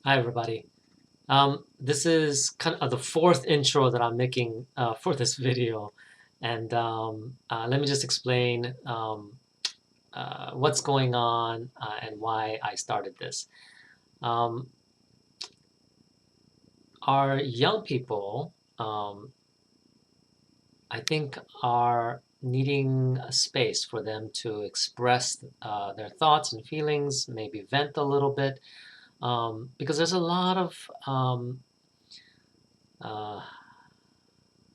Hi, everybody. This is kind of the fourth intro that I'm making for this video. And let me just explain what's going on and why I started this. Um, our young people, I think, are needing a space for them to express their thoughts and feelings, maybe vent a little bit, because there's a lot of uh,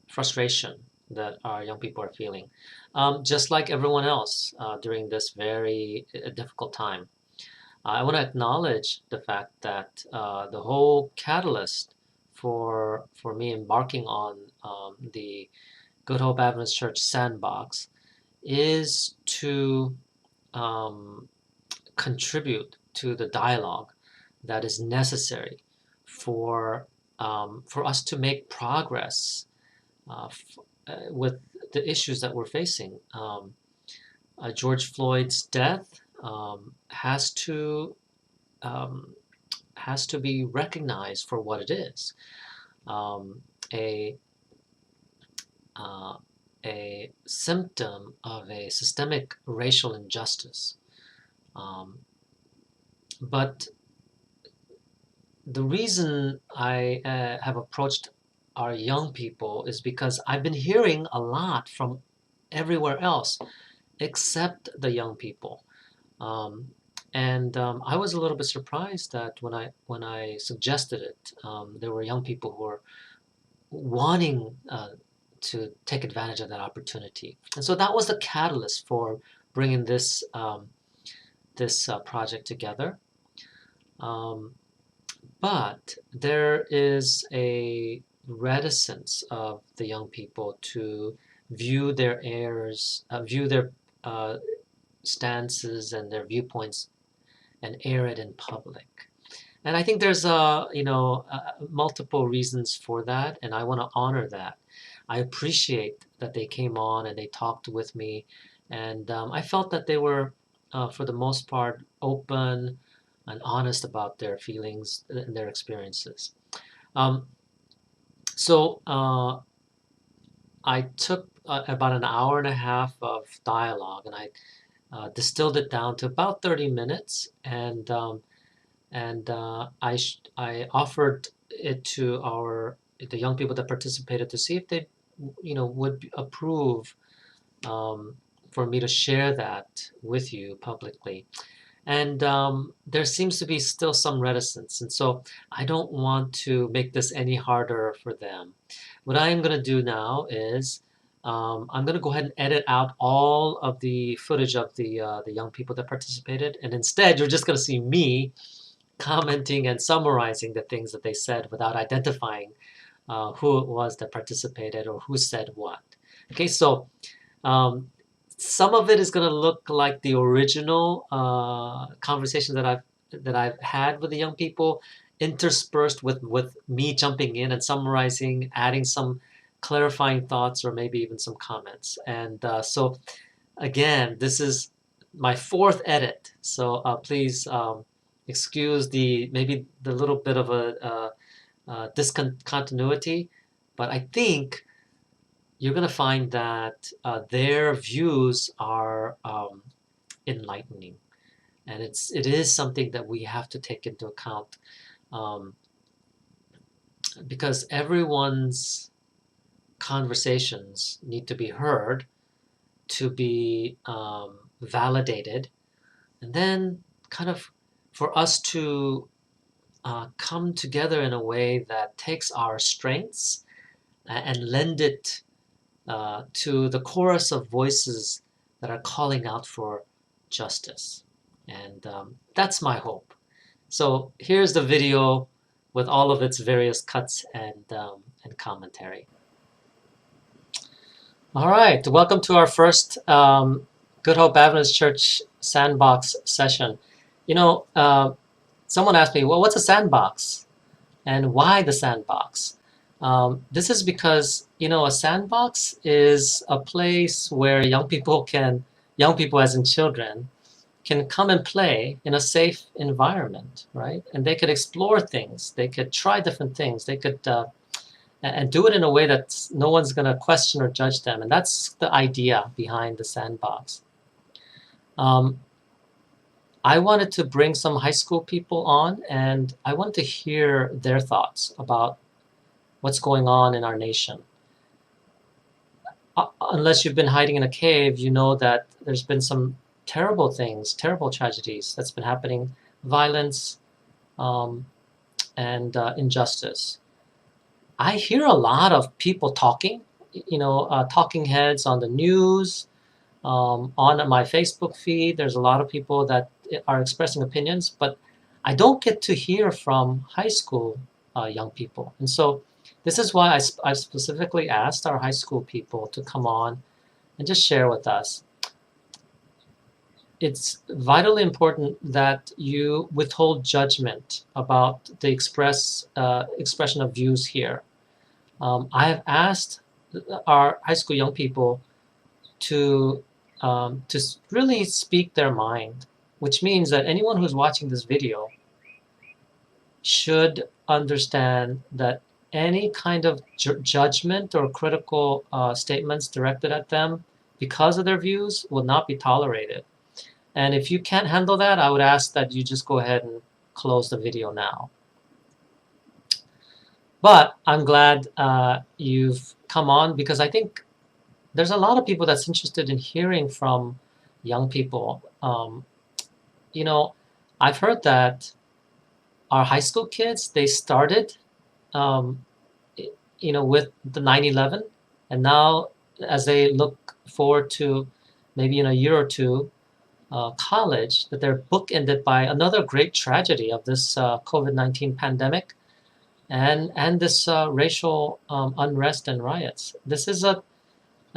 frustration that our young people are feeling, just like everyone else during this very difficult time. I want to acknowledge the fact that the whole catalyst for me embarking on the Good Hope Adventist Church Sandbox is to um, contribute to the dialogue that is necessary for us to make progress uh, with the issues that we're facing. George Floyd's death um, has to be recognized for what it is, um, a uh, a symptom of a systemic racial injustice. Um, but the reason I have approached our young people is because I've been hearing a lot from everywhere else except the young people. Um, and I was a little bit surprised that when I suggested it, there were young people who were wanting to take advantage of that opportunity. And so that was the catalyst for bringing this project together. Um, but there is a reticence of the young people to view their uh, stances and their viewpoints and air it in public. And I think there's multiple reasons for that, and I want to honor that. I appreciate that they came on and they talked with me, and I felt that they were, for the most part, open and honest about their feelings and their experiences. Um, so I took about an hour and a half of dialogue, and I distilled it down to about 30 minutes, and I offered it to the young people that participated to see if they, would approve for me to share that with you publicly. And there seems to be still some reticence, and so I don't want to make this any harder for them. What I am going to do now is I'm going to go ahead and edit out all of the footage of the young people that participated, and instead you're just going to see me commenting and summarizing the things that they said without identifying who it was that participated or who said what. Okay, so um, some of it is going to look like the original conversation that I've had with the young people, interspersed with me jumping in and summarizing, adding some clarifying thoughts or maybe even some comments. And so again, this is my fourth edit, so please excuse the maybe the little bit of a discontinuity, but I think you're going to find that their views are enlightening, and it is something that we have to take into account, um, because everyone's conversations need to be heard to be validated, and then kind of for us to come together in a way that takes our strengths and lend it to the chorus of voices that are calling out for justice. And that's my hope. So here's the video with all of its various cuts and commentary. All right, welcome to our first Good Hope Adventist Church Sandbox session. You know, someone asked me, well, what's a sandbox? And why the sandbox? This is because, a sandbox is a place where young people as in children, can come and play in a safe environment, right? And they could explore things. They could try different things. They could and do it in a way that no one's going to question or judge them. And that's the idea behind the Sandbox. Um, I wanted to bring some high school people on, and I wanted to hear their thoughts about what's going on in our nation. Unless you've been hiding in a cave, you know that there's been some terrible things, terrible tragedies that's been happening, violence, um, and injustice. I hear a lot of people talking, talking heads on the news, on my Facebook feed. There's a lot of people that are expressing opinions, but I don't get to hear from high school young people. And so this is why I specifically asked our high school people to come on and just share with us. It's vitally important that you withhold judgment about the expression of views here. I have asked our high school young people to really speak their mind, which means that anyone who's watching this video should understand that any kind of judgment or critical statements directed at them because of their views will not be tolerated. And if you can't handle that, I would ask that you just go ahead and close the video now. But I'm glad you've come on, because I think there's a lot of people that's interested in hearing from young people. You know, I've heard that our high school kids, they started, um, with the 9/11, and now as they look forward to maybe in a year or two, college, that they're bookended by another great tragedy of this COVID-19 pandemic and this racial unrest and riots. This is a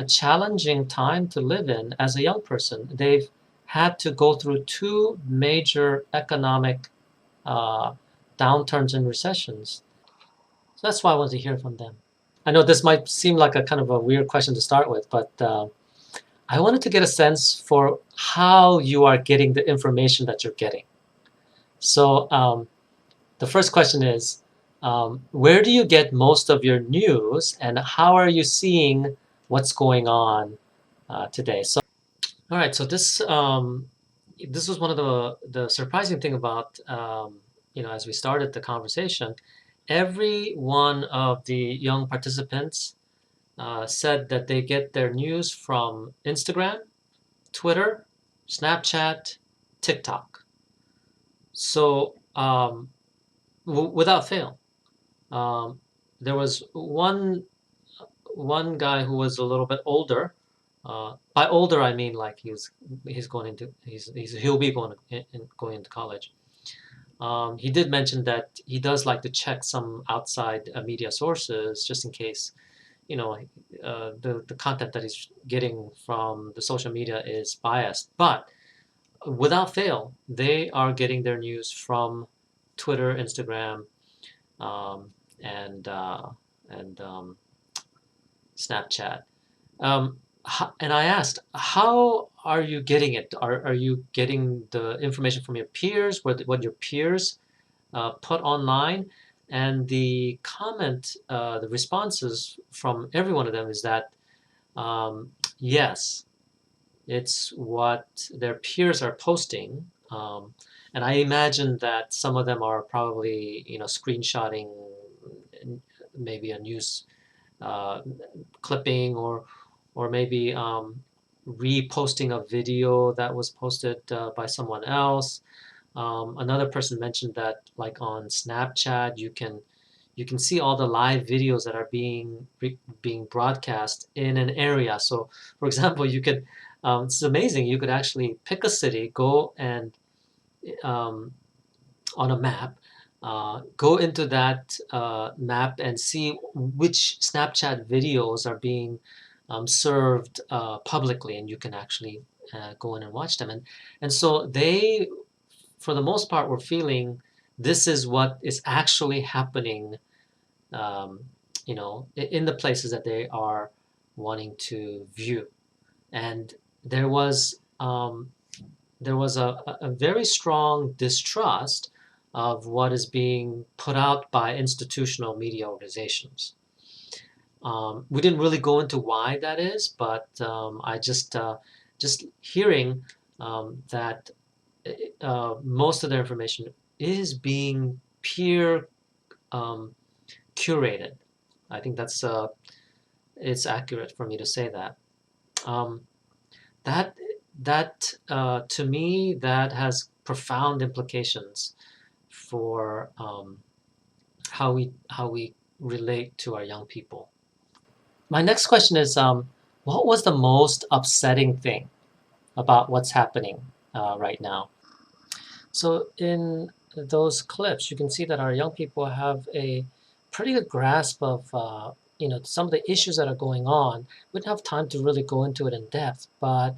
challenging time to live in as a young person. They've had to go through two major economic uh, downturns and recessions. So that's why I want to hear from them. I know this might seem like a kind of a weird question to start with, but I wanted to get a sense for how you are getting the information that you're getting. So the first question is, where do you get most of your news, and how are you seeing what's going on today? So, all right. So this was one of the surprising thing about as we started the conversation. Every one of the young participants said that they get their news from Instagram, Twitter, Snapchat, TikTok. So without fail, um, there was one guy who was a little bit older. By older, I mean like he'll be going into college. He did mention that he does like to check some outside media sources just in case, the content that he's getting from the social media is biased. But without fail, they are getting their news from Twitter, Instagram, um, and Snapchat. Um, and I asked, how are you getting it? Are you getting the information from your peers, what your peers put online? And the the responses from every one of them is that yes, it's what their peers are posting. And I imagine that some of them are probably, screenshotting maybe a news uh, clipping, or maybe reposting a video that was posted by someone else. Another person mentioned that, like on Snapchat, you can see all the live videos that are being broadcast in an area. So, for example, you could it's amazing. You could actually pick a city, go and um, on a map, go into that map and see which Snapchat videos are being served publicly, and you can actually go in and watch them. And so they, for the most part, were feeling this is what is actually happening, um, in the places that they are wanting to view. And there was there was a very strong distrust of what is being put out by institutional media organizations. We didn't really go into why that is, but I just hearing that most of their information is being peer um, curated. I think that's it's accurate for me to say that. Um, that to me that has profound implications for how we relate to our young people. My next question is, what was the most upsetting thing about what's happening right now? So in those clips, you can see that our young people have a pretty good grasp of some of the issues that are going on. We didn't have time to really go into it in depth, but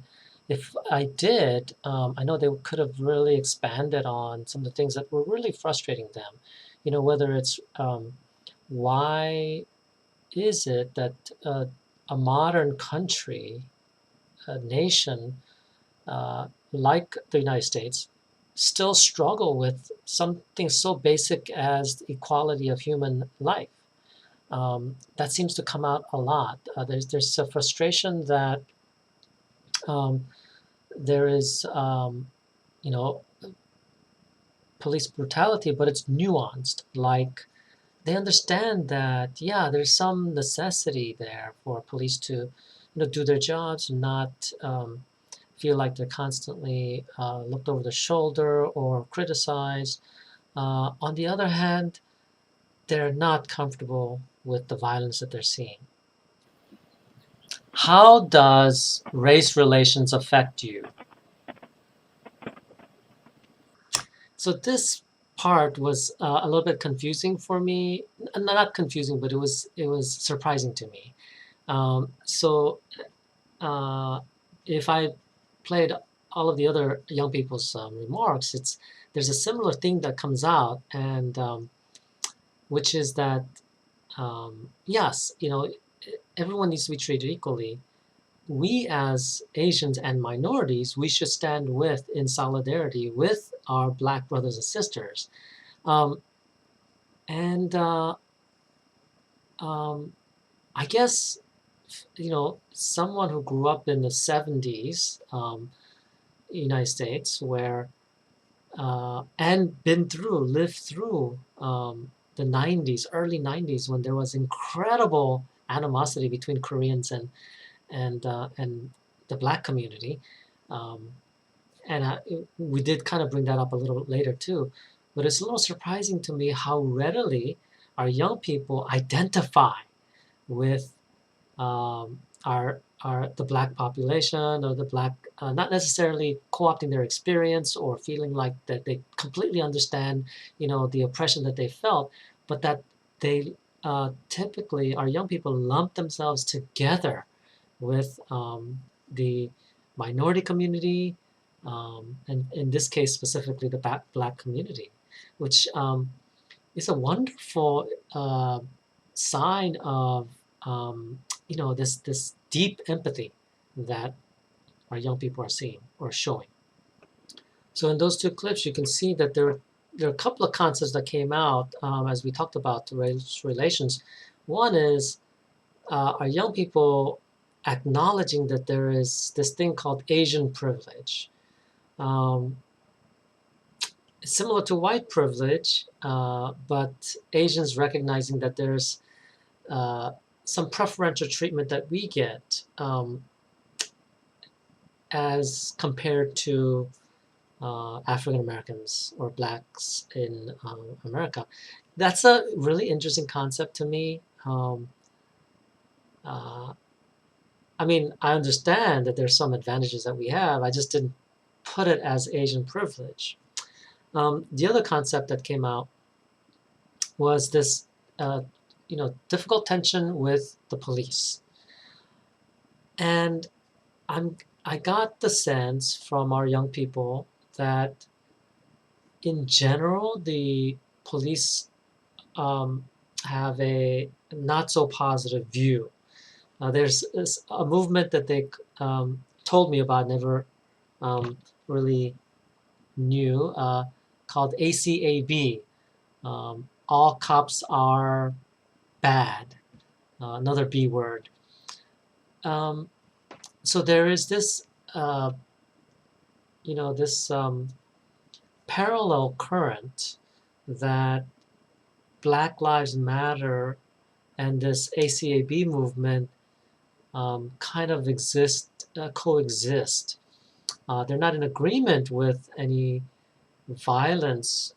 if I did, I know they could have really expanded on some of the things that were really frustrating them. Whether it's why is it that a modern country, a nation like the United States, still struggle with something so basic as equality of human life. That seems to come out a lot. There's a frustration that um, there is, you know, police brutality, but it's nuanced. Like they understand that, yeah, there's some necessity there for police to, do their jobs and not feel like they're constantly looked over the shoulder or criticized. On the other hand, they're not comfortable with the violence that they're seeing. How does race relations affect you? So this part was a little bit confusing for me. Not confusing, but it was surprising to me. So uh, if I played all of the other young people's remarks, there's a similar thing that comes out, and which is that yes, everyone needs to be treated equally. We as Asians and minorities, we should stand in solidarity with our Black brothers and sisters. Um, and um, I guess, someone who grew up in the 70s, United States, where and lived through the 90s, early 90s, when there was incredible animosity between Koreans and the Black community. Um, and we did kind of bring that up a little later too. But it's a little surprising to me how readily our young people identify with our the Black population, or the Black, not necessarily co-opting their experience or feeling like that they completely understand, the oppression that they felt, but that they typically, our young people lump themselves together with the minority community, and in this case specifically the Black community, which is a wonderful sign of this deep empathy that our young people are seeing or showing. So in those two clips, you can see that there are a couple of concepts that came out as we talked about race relations. One is our young people acknowledging that there is this thing called Asian privilege. Um, Similar to white privilege, but Asians recognizing that there's uh, some preferential treatment that we get as compared to African Americans or Blacks in America. That's a really interesting concept to me. Uh, I mean, I understand that there's some advantages that we have. I just didn't put it as Asian privilege. The other concept that came out was this, difficult tension with the police, and I got the sense from our young people that in general the police um, have a not so positive view. There's a movement that they told me about, never really new, called ACAB. All cops are bad. Another B word. Um, so there is this, uh, this parallel current that Black Lives Matter and this ACAB movement kind of coexist. They're not in agreement with any violence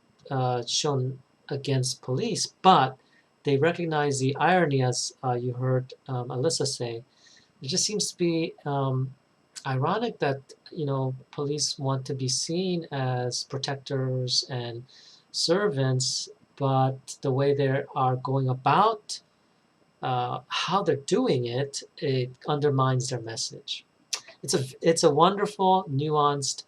shown against police, but they recognize the irony, as you heard Alyssa say. It just seems to be ironic that police want to be seen as protectors and servants, but the way they are going about how they're doing it, it undermines their message. It's a wonderful, nuanced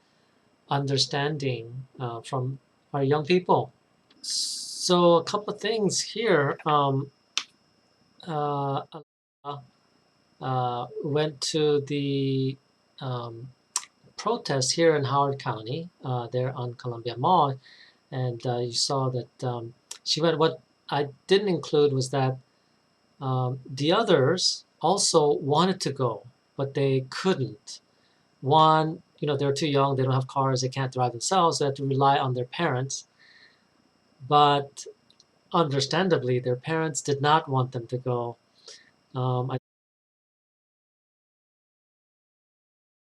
understanding from our young people. So a couple of things here. Uh, Went to the um, protest here in Howard County, there on Columbia Mall, and you saw that she went. What I didn't include was that the others also wanted to go, but they couldn't. One, they're too young, they don't have cars, they can't drive themselves, they have to rely on their parents. But understandably, their parents did not want them to go. I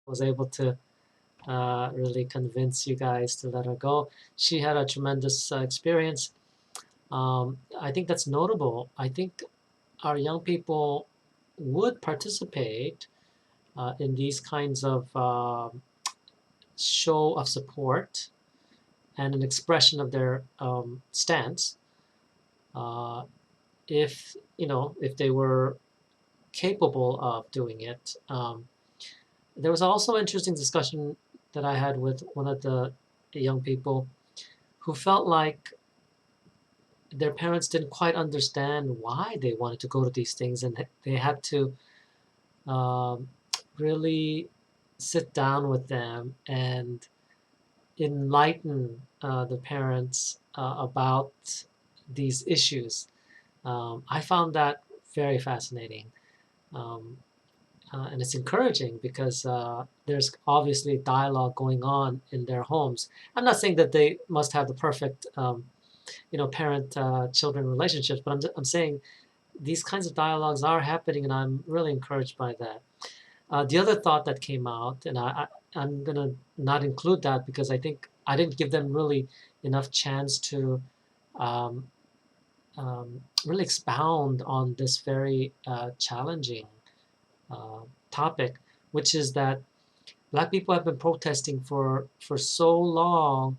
was able to really convince you guys to let her go. She had a tremendous experience. I think that's notable. I think our young people would participate in these kinds of show of support and an expression of their stance, uh, if they were capable of doing it. There was also an interesting discussion that I had with one of the young people who felt like their parents didn't quite understand why they wanted to go to these things, and they had to um, really sit down with them and enlighten the parents about these issues. I found that very fascinating. Um, and it's encouraging because there's obviously dialogue going on in their homes. I'm not saying that they must have the perfect, parent-children relationships, but I'm saying these kinds of dialogues are happening, and I'm really encouraged by that. The other thought that came out, and I'm gonna not include that because I think I didn't give them really enough chance to um, really expound on this very challenging uh, topic, which is that Black people have been protesting for so long,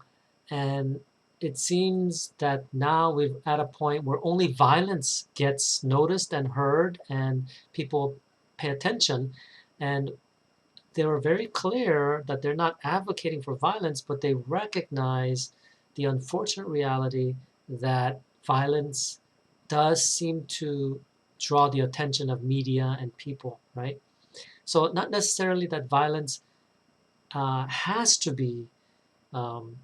and it seems that now we're at a point where only violence gets noticed and heard, and people pay attention. And they were very clear that they're not advocating for violence, but they recognize the unfortunate reality that violence does seem to draw the attention of media and people, right? So not necessarily that violence has to be um,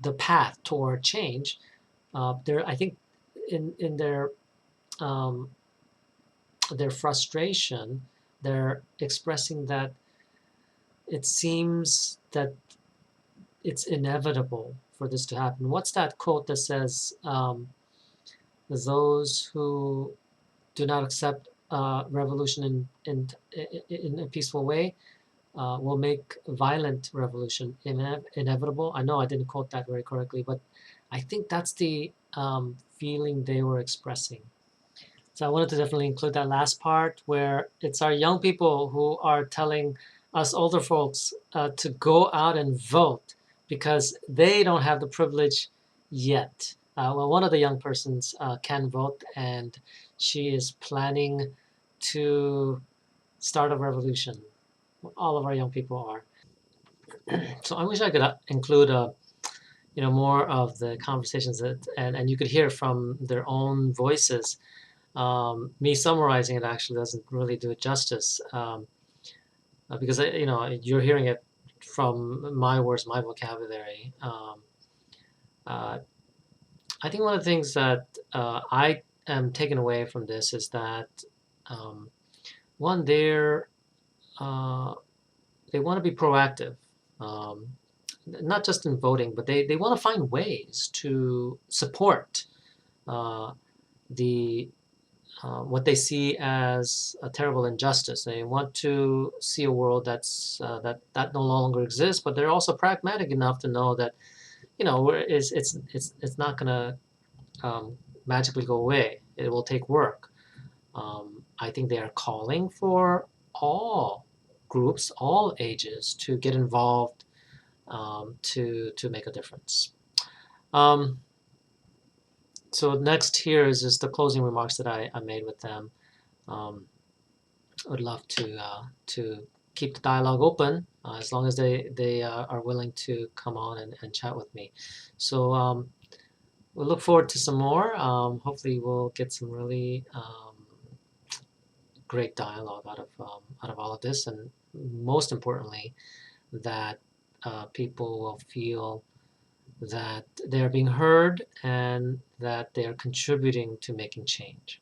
the path toward change. I think, in um, their frustration, they're expressing that it seems that it's inevitable for this to happen. What's that quote that says, "Those who do not accept revolution in a peaceful way will make violent revolution inevitable." I know I didn't quote that very correctly, but I think that's the feeling they were expressing. So I wanted to definitely include that last part where it's our young people who are telling us older folks to go out and vote because they don't have the privilege yet. Well, one of the young persons can vote, and she is planning to start a revolution. All of our young people are. So I wish I could include more of the conversations and you could hear from their own voices. Me summarizing it actually doesn't really do it justice because you're hearing it from my words, my vocabulary. Uh, I think one of the things that I am taking away from this is that um, one, uh, they want to be proactive, um, not just in voting, but they want to find ways to support uh, the what they see as a terrible injustice. They want to see a world that no longer exists, but they're also pragmatic enough to know that it's not going to magically go away. It will take work. I think they are calling for all groups, all ages, to get involved, to make a difference. Um, so next here is just the closing remarks that I made with them. Um, I would love to keep the dialogue open as long as they are willing to come on and chat with me. So we'll look forward to some more. Hopefully we'll get some really great dialogue out of all of this, and most importantly, that people will feel that they're being heard and that they're contributing to making change.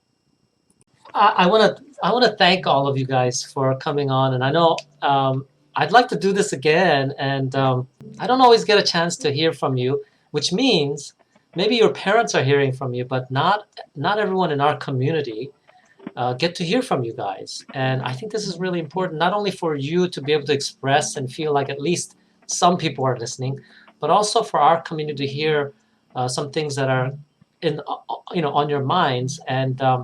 I want to thank all of you guys for coming on, and I know I'd like to do this again, and I don't always get a chance to hear from you, which means maybe your parents are hearing from you, but not everyone in our community get to hear from you guys. And I think this is really important, not only for you to be able to express and feel like at least some people are listening, but also for our community to hear some things that are in on your minds. And uh,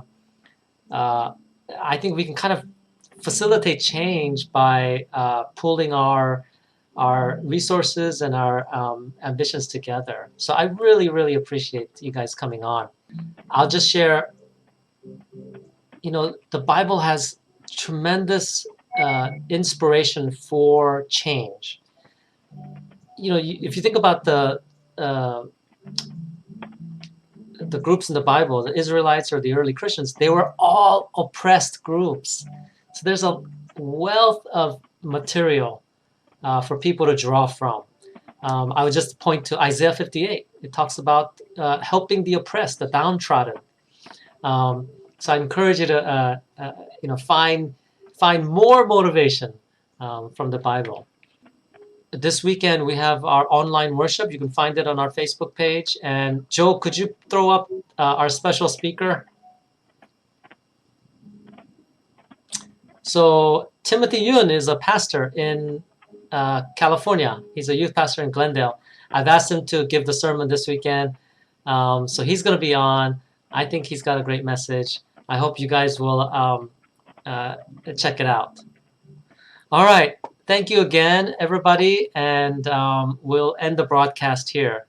I think we can kind of facilitate change by pooling our resources and our ambitions together. So I really, really appreciate you guys coming on. I'll just share, the Bible has tremendous inspiration for change. If you think about uh, the groups in the Bible, the Israelites or the early Christians, they were all oppressed groups. So there's a wealth of material for people to draw from. I would just point to Isaiah 58. It talks about helping the oppressed, the downtrodden. So I encourage you to find more motivation from the Bible. This weekend we have our online worship. You can find it on our Facebook page. And Joe, could you throw up our special speaker? So Timothy Yun is a pastor in California. He's a youth pastor in Glendale. I've asked him to give the sermon this weekend. So he's going to be on. I think he's got a great message. I hope you guys will check it out. All right. Thank you again, everybody. And we'll end the broadcast here.